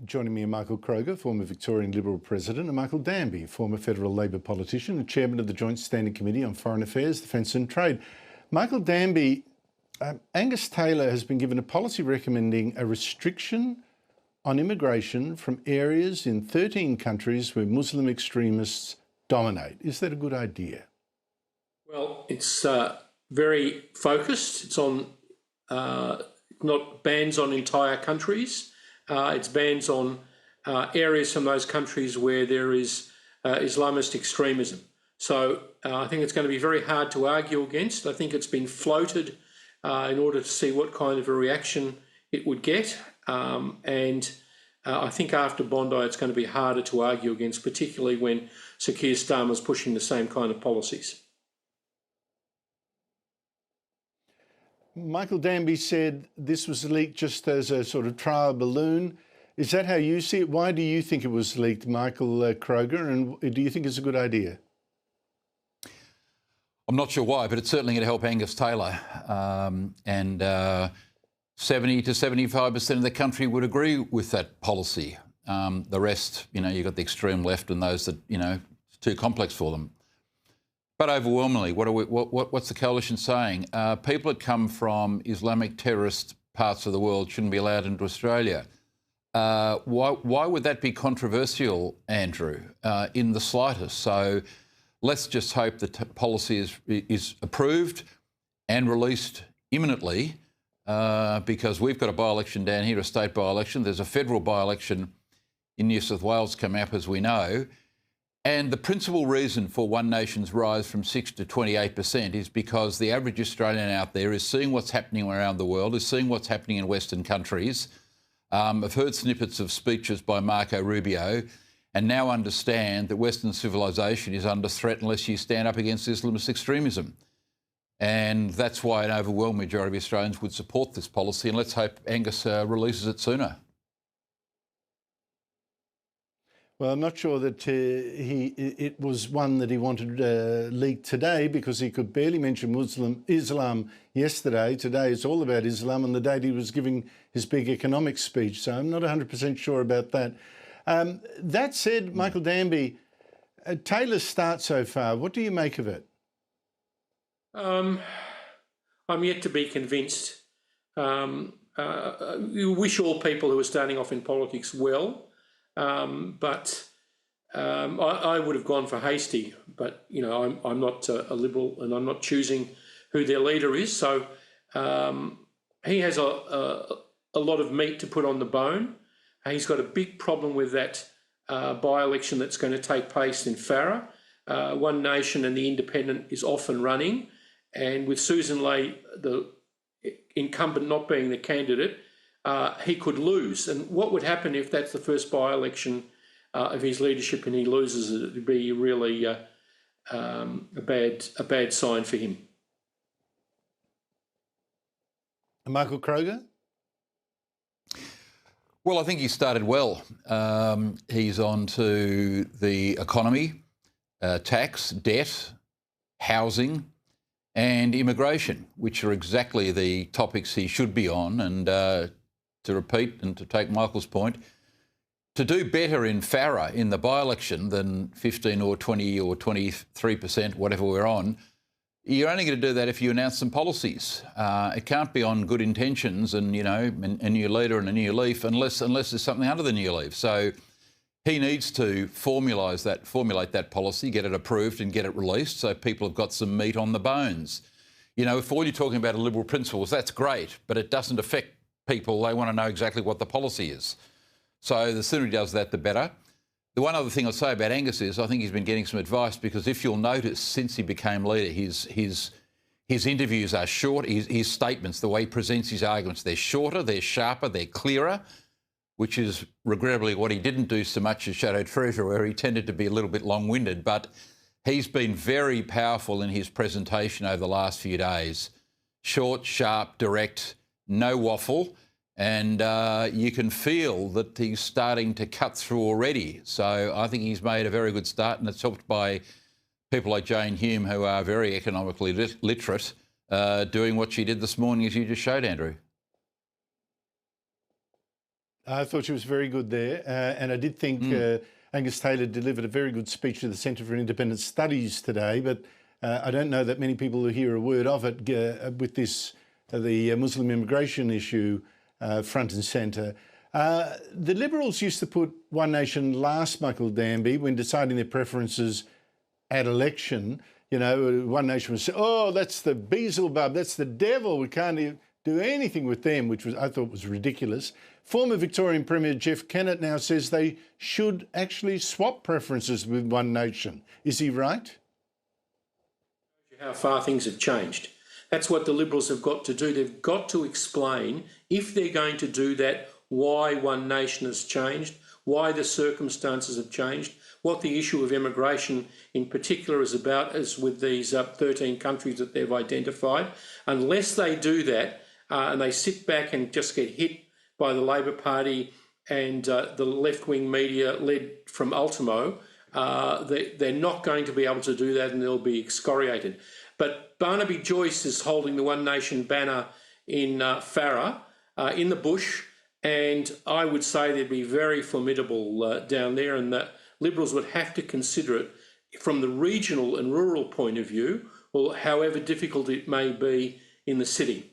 Joining me are Michael Kroger, former Victorian Liberal President, and Michael Danby, former federal Labor politician and chairman of the Joint Standing Committee on Foreign Affairs, Defence and Trade. Michael Danby, Angus Taylor has been given a policy recommending a restriction on immigration from areas in 13 countries where Muslim extremists dominate. Is that a good idea? Well, it's very focused. It's on not bans on entire countries. It's bans on areas from those countries where there is Islamist extremism. So I think it's going to be very hard to argue against. I think it's been floated in order to see what kind of a reaction it would get. And I think after Bondi, it's going to be harder to argue against, particularly when Sir Keir Starmer's pushing the same kind of policies. Michael Danby said this was leaked just as a sort of trial balloon. Is that how you see it? Why do you think it was leaked, Michael Kroger, and do you think it's a good idea? I'm not sure why, but it's certainly going to help Angus Taylor. 70 to 75% of the country would agree with that policy. The rest, you've got the extreme left and those that, it's too complex for them. But overwhelmingly, what's the coalition saying? People that come from Islamic terrorist parts of the world shouldn't be allowed into Australia. Why would that be controversial, Andrew, in the slightest? So let's just hope the policy is approved and released imminently, because we've got a by-election down here, a state by-election. There's a federal by-election in New South Wales coming up, as we know. And the principal reason for One Nation's rise from 6 to 28% is because the average Australian out there is seeing what's happening around the world, is seeing what's happening in Western countries. I've heard snippets of speeches by Marco Rubio and now understand that Western civilisation is under threat unless you stand up against Islamist extremism. And that's why an overwhelming majority of Australians would support this policy, and let's hope Angus releases it sooner. Well, I'm not sure that it was one that he wanted leaked today, because he could barely mention Islam yesterday. Today it's all about Islam, on the date he was giving his big economic speech. So I'm not 100% sure about that. That said, Michael Danby, Taylor's start so far, what do you make of it? I'm yet to be convinced. You wish all people who are starting off in politics well. But I would have gone for Hastie, but I'm not a Liberal, and I'm not choosing who their leader is. So he has a lot of meat to put on the bone. He's got a big problem with that by-election that's going to take place in Farrer. One Nation and the Independent is off and running, and with Susan Ley, the incumbent, not being the candidate, he could lose. And what would happen if that's the first by-election of his leadership and he loses it? It would be really a bad sign for him. Michael Kroger? Well, I think he started well. He's on to the economy, tax, debt, housing and immigration, which are exactly the topics he should be on. And to repeat and to take Michael's point, to do better in Farrer in the by-election than 15 or 20 or 23%, whatever we're on, you're only going to do that if you announce some policies. It can't be on good intentions and, a new leader and a new leaf unless there's something under the new leaf. So he needs to formulate that policy, get it approved and get it released so people have got some meat on the bones. If all you're talking about are Liberal principles, that's great, but it doesn't affect people. They want to know exactly what the policy is. So the sooner he does that, the better. The one other thing I'll say about Angus is I think he's been getting some advice, because if you'll notice, since he became leader, his interviews are short. His statements, the way he presents his arguments, they're shorter, they're sharper, they're clearer, which is regrettably what he didn't do so much as Shadow Treasurer, where he tended to be a little bit long-winded. But he's been very powerful in his presentation over the last few days. Short, sharp, direct, no waffle, and you can feel that he's starting to cut through already. So I think he's made a very good start, and it's helped by people like Jane Hume, who are very economically literate, doing what she did this morning, as you just showed, Andrew. I thought she was very good there, and I did think Angus Taylor delivered a very good speech to the Centre for Independent Studies today, but I don't know that many people who hear a word of it with this, the Muslim immigration issue front and centre. The Liberals used to put One Nation last, Michael Danby, when deciding their preferences at election. You know, One Nation would say, oh, that's the Beelzebub, that's the devil, we can't do anything with them, which I thought was ridiculous. Former Victorian Premier Jeff Kennett now says they should actually swap preferences with One Nation. Is he right? How far things have changed. That's what the Liberals have got to do. They've got to explain, if they're going to do that, why One Nation has changed, why the circumstances have changed, what the issue of immigration in particular is about, as with these 13 countries that they've identified. Unless they do that and they sit back and just get hit by the Labor Party and the left-wing media led from Ultimo, they're not going to be able to do that, and they'll be excoriated. But Barnaby Joyce is holding the One Nation banner in Farrer, in the bush, and I would say they'd be very formidable down there, and the Liberals would have to consider it from the regional and rural point of view, or however difficult it may be in the city.